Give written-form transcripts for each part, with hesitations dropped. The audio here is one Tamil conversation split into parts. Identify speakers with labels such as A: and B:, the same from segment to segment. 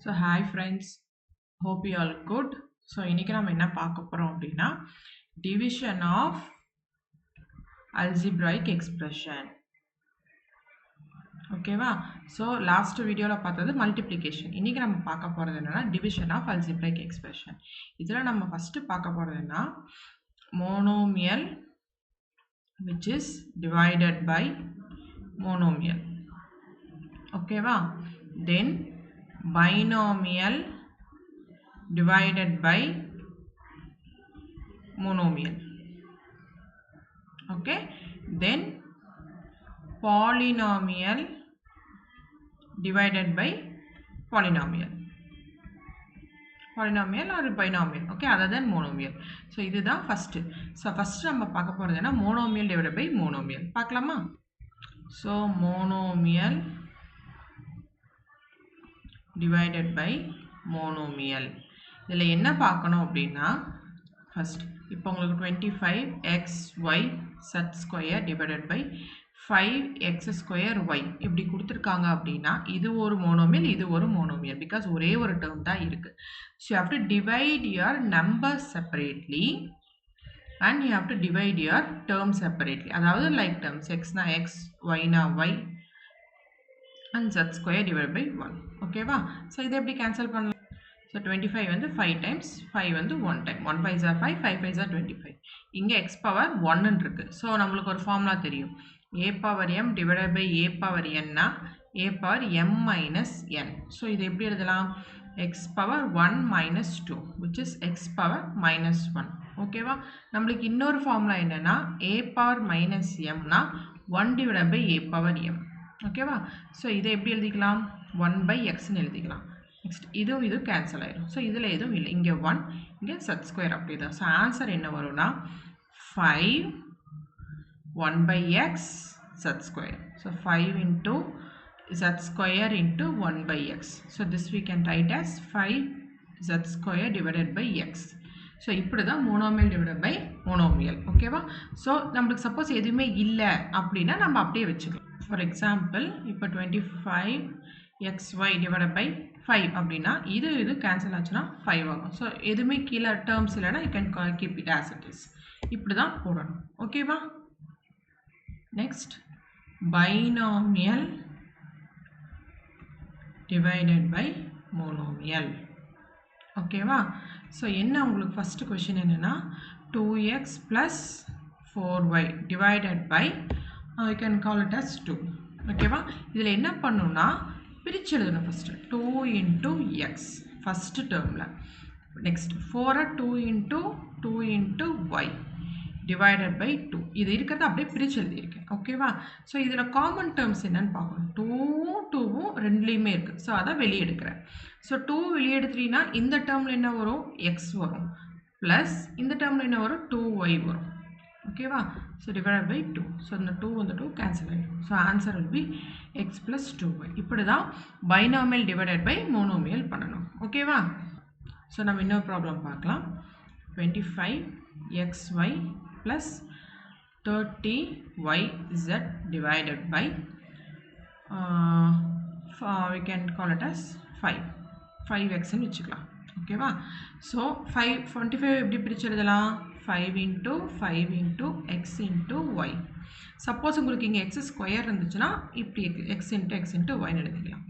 A: So hi friends, hope you all good. So இன்னைக்கு நாம என்ன பார்க்க போறோம் அப்படின்னா division of algebraic expression. ஓகேவா? ஸோ லாஸ்ட் வீடியோவில் பார்த்தது மல்டிப்ளிகேஷன். இன்றைக்கி நம்ம பார்க்க போகிறது என்னென்னா டிவிஷன் ஆஃப் அல்ஜிப்ரைக் எக்ஸ்பிரஷன். இதில் நம்ம ஃபஸ்ட்டு பார்க்க போகிறதுன்னா monomial which is divided by monomial. ஓகேவா? Then binomial divided by monomial. Okay, then polynomial divided by polynomial or binomial. Okay, other than monomial. So this is the first. So first we will talk about monomial divided by monomial. Paakalama. So monomial divided by monomial. இதில் என்ன பார்க்கணும் அப்படின்னா ஃபர்ஸ்ட் இப்போ உங்களுக்கு 25xy z square divided by 5x square y இப்படி கொடுத்துருக்காங்க அப்படின்னா இது ஒரு மோனோமியல், இது ஒரு மோனோமியல். பிகாஸ் ஒரே ஒரு டேர்ம் தான் இருக்குது. So you have to divide your number separately and you have to divide your term separately. அதாவது லைக் டேர்ம்ஸ் எக்ஸ்னா எக்ஸ், ஒய்னா y and z square divide by 1. ஓகேவா? ஸோ இதை எப்படி கேன்சல் பண்ணலாம்? So 25 வந்து 5 times, 5 வந்து 1 time. 1 5 are 5, 5 5 are 25. இங்கே x power 1 இருக்கு. ஸோ நம்மளுக்கு ஒரு ஃபார்முலா தெரியும். a power m divided by a power n னா a power m minus n. So இது எப்படி எழுதலாம்? x power 1 minus 2 which is x power minus 1. ஓகேவா? நம்மளுக்கு இன்னொரு ஃபார்முலா என்னன்னா a power minus m னா 1 divided by a power m. ஓகேவா? ஸோ இதை எப்படி எழுதிக்கலாம்? 1 by x ன்னு எழுதிக்கலாம். நெக்ஸ்ட் இது கேன்சல் ஆயிடும். ஸோ இதில் எதுவும் இல்லை. இங்கே 1, இங்கே z ஸ்கொயர் அப்படி தான். ஸோ ஆன்சர் என்ன வரும்னா 5 1 by x z square. So 5 into z square into 1 by x. So this we can write as 5 z square divided by x. So இப்படி தான் மோனோமியல் டிவைடட் பை மோனோமியல். ஓகேவா? ஸோ நம்மளுக்கு சப்போஸ் எதுவுமே இல்லை அப்படின்னா நம்ம அப்படியே வச்சுக்கலாம். ஃபார் எக்ஸாம்பிள் இப்போ 25xy divided by 5 அப்படின்னா இது கேன்சல் ஆச்சுன்னா 5 ஆகும். ஸோ எதுவுமே கீழே டேர்ம்ஸ் இல்லைன்னா you can keep it as it is. இப்படி தான் போடணும். ஓகேவா? Next binomial divided by monomial. ஓகேவா? ஸோ என்ன உங்களுக்கு ஃபஸ்ட்டு கொஷின் என்னென்னா 2x plus 4y divided by you can call it as 2. ஓகேவா? இதில் என்ன பண்ணணும்னா பிரிச்சு எழுதணும். ஃபஸ்ட்டு 2 into x ஃபஸ்ட்டு டேர்மில். Next 4 2 into y divided by 2. இது இருக்கிறத அப்படியே பிரிச்சு எழுதியிருக்கேன். ஓகேவா? ஸோ இதில் காமன் டேர்ம்ஸ் என்னன்னு பார்க்கணும். 2வும் ரெண்டுலேயுமே இருக்குது. ஸோ அதை வெளியே எடுக்கிறேன். ஸோ 2 வெளியே எடுத்துட்டீங்கன்னா இந்த டேர்மில் என்ன வரும்? x வரும். ப்ளஸ் இந்த டேர்மில் என்ன வரும்? 2y வரும். ஓகேவா? So divide by 2. ஸோ இந்த 2 வந்து 2 கேன்சல் ஆகிடும். So answer will be X plus 2y. இப்படி தான் பைனாமியல் டிவைடட் பை மோனோமியல் பண்ணணும். ஓகேவா? ஸோ நம்ம இன்னொரு ப்ராப்ளம் பார்க்கலாம். 25xy plus 30yz divided by we can call it as 5xன்னு வச்சுக்கலாம். ஓகேவா? ஸோ 25 எப்படி பிரித்து எழுதலாம்? 5 into x into y. Suppose உங்களுக்கு இங்கே எக்ஸ் ஸ்கொயர் இருந்துச்சுன்னா இப்படி x into y எழுதிக்கலாம்.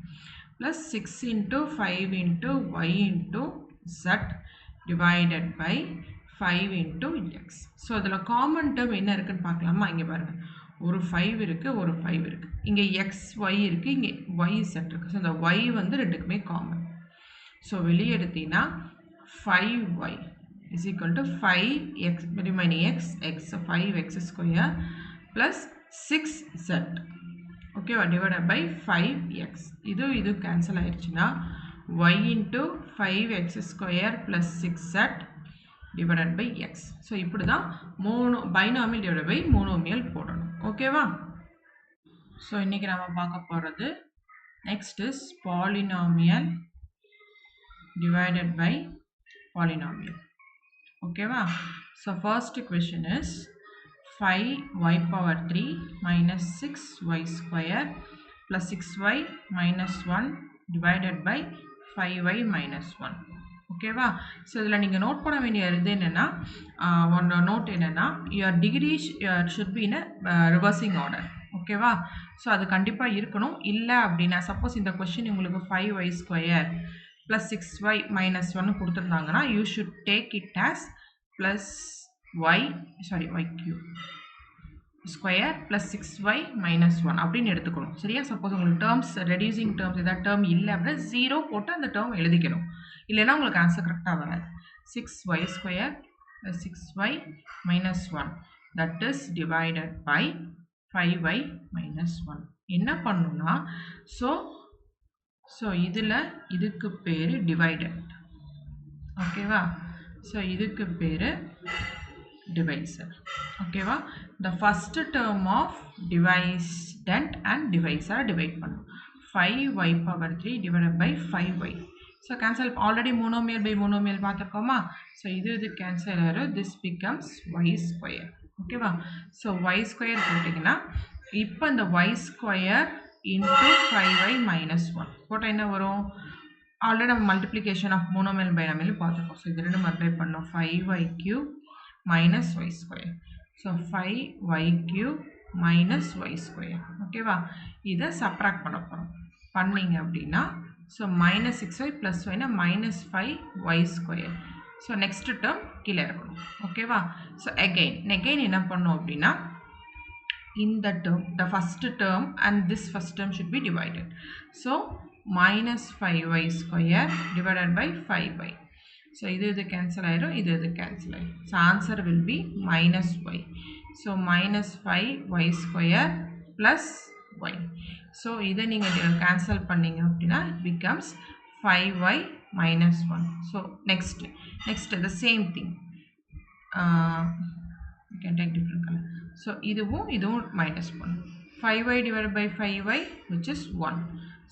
A: Plus 6 into 5 into y into z divided by 5 into x. So அதில் காமன் டேர்ம் என்ன இருக்குன்னு பார்க்கலாமா? இங்கே பாருங்கள், ஒரு 5 இருக்குது, ஒரு 5 இருக்குது. இங்கே xy இருக்குது, இங்கே yz இருக்குது. ஸோ இந்த y வந்து ரெண்டுக்குமே காமன். ஸோ வெளியே எடுத்தீங்கன்னா 5y is equal to 5x remaining x, so 5x square plus 6z. ஓகேவா? divided by 5x. இது கேன்சல் ஆயிடுச்சுன்னா y into 5x square plus 6z divided by x. So இப்படி தான் பைனாமியல் டிவைடட் பை மோனோமியல் போடணும். ஓகேவா? ஸோ இன்றைக்கி நம்ம பார்க்க போகிறது next is polynomial divided by polynomial. Okay, so first question is 5y power 3 minus 6y square plus 6y minus 1 divided by 5y minus 1. ஓகேவா? ஸோ இதில் நீங்கள் நோட் பண்ண வேண்டிய இது என்னென்னா ஒன்று நோட் என்னென்னா your degree should be in a reversing order. ஓகேவா? ஸோ அது கண்டிப்பாக இருக்கணும். இல்லை அப்படின்னா சப்போஸ் இந்த கொஸ்டின் உங்களுக்கு 5y square plus 6y minus 1 கொடுத்துருந்தாங்கன்னா you should take it as plus y cube square plus 6y minus 1 அப்படின்னு எடுத்துக்கணும். சரியா? சப்போஸ் உங்களுக்கு டேர்ம்ஸ் ரெடியூசிங் டேர்ம்ஸ் ஏதாவது டேர்ம் இல்லை அப்படின்னா 0 போட்டு அந்த டேர்ம் எழுதிக்கணும். இல்லைன்னா உங்களுக்கு ஆன்சர் கரெக்டாக வராது. 6y square plus 6y minus 1 that is divided by 5y minus 1. என்ன பண்ணணும்னா ஸோ இதில் இதுக்கு பேர் டிவைடட். ஓகேவா? ஸோ இதுக்கு பேர் divisor. ஓகேவா? the first term of divisor and divisor divide பண்ணும். 5y power 3 divided by 5y. so cancel already monomial by monomial பார்த்திருக்கோமா? so இது cancel ஆயிரும். this becomes y square. ஓகேவா? so y square போட்டிங்கன்னா இப்போ இந்த y square into 5y minus 1 போட்டால் என்ன வரும்? ஆல்ரெடி நம்ம மல்டிப்ளிகேஷன் ஆஃப் மோனோமியல் பைனாமியல் பார்த்துருக்கோம். ஸோ இது ரெண்டு மல்டிப்ளை பண்ணோம். 5y cube minus y square. so 5y cube minus y square. ஓகேவா? இதை சப்ராக்ட் பண்ண போகிறோம். பண்ணிங்க அப்படின்னா ஸோ மைனஸ் 6y ப்ளஸ் ஒய்னா minus 5y square. So next term கீழே இருக்கணும். ஓகேவா? ஸோ அகெயின் என்ன பண்ணோம் அப்படின்னா இந்த term, the first term and this first term should be divided. So minus 5y square divided by 5y. So இது cancel ஆயிரும், இது cancel ஆயிரும். So answer will be minus y. So minus 5y square plus y. So இதை நீங்க cancel பண்ணீங்க அப்படின்னா it becomes 5y minus 1. So next the same thing. You can take different color. So இதுவும் minus 1. 5y divided by 5y which is 1.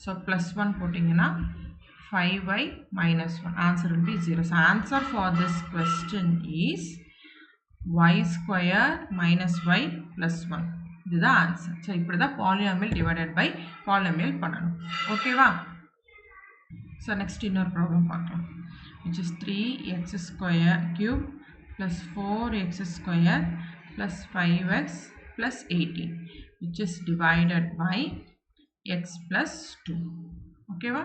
A: So plus 1 போட்டிங்கன்னா 5y minus 1. Answer will be 0. So answer for this question is y square minus y plus 1. இதுதான் answer. So இப்படிதான் polynomial divided by polynomial பண்ணணும். ஓகேவா? So next இன்னொரு problem பார்க்கலாம். Which is 3x square cube plus 4x square plus 5x plus 18 which is divided by x plus 2. ஓகேவா?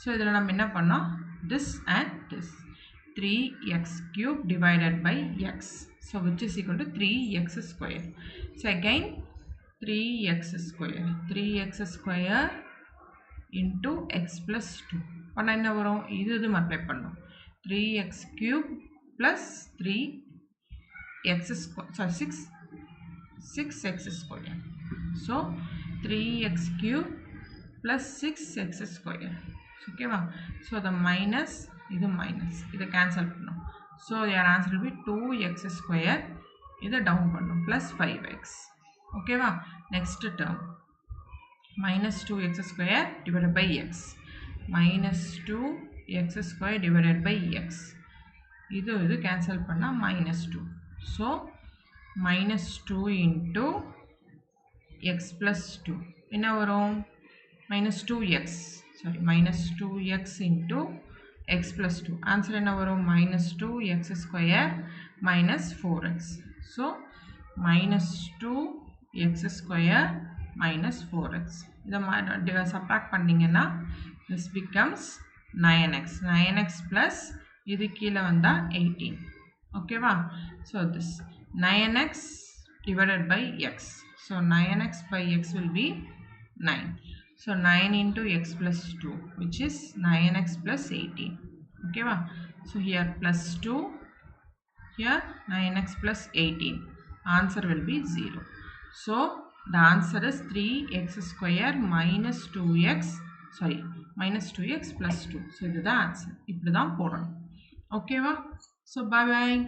A: ஸோ இதில் நம்ம என்ன பண்ணோம்? this and this 3x cube divided by x. so which is equal to 3x square. so again 3x square into x plus 2 பண்ண என்ன வரும்? இது மல்டிப்ளை பண்ணோம். 3x cube plus 3x square, sorry 6x square. so 3x cube plus 6x square. ஓகேவா? so the minus இது minus இதை cancel பண்ணோம். so your answer will be 2x square. இதை down பண்ணோம் plus 5x. ஓகேவா? next term minus 2x square divided by x minus 2x square divided by x. இது cancel பண்ணா minus 2. so minus 2 into x plus 2 என்ன வரும்? minus 2x, sorry minus 2x into x plus 2. answer என்ன வரும்? minus 2x square minus 4x. so minus 2x square minus 4x. இதை subtract பண்ணீங்கன்னா this becomes 9x plus இது கீழே வந்தா 18. ஓகேவா? so this 9x divided by x. so 9x by x will be 9. so 9 into x plus 2 which is 9x plus 18. ஓகேவா? so here plus 2, here 9x plus 18. answer will be 0. so the answer is 3x square minus 2x, sorry minus 2x plus 2. so இதுதான் answer. இப்படிதான் போடணும். ஓகேவா? so bye bye.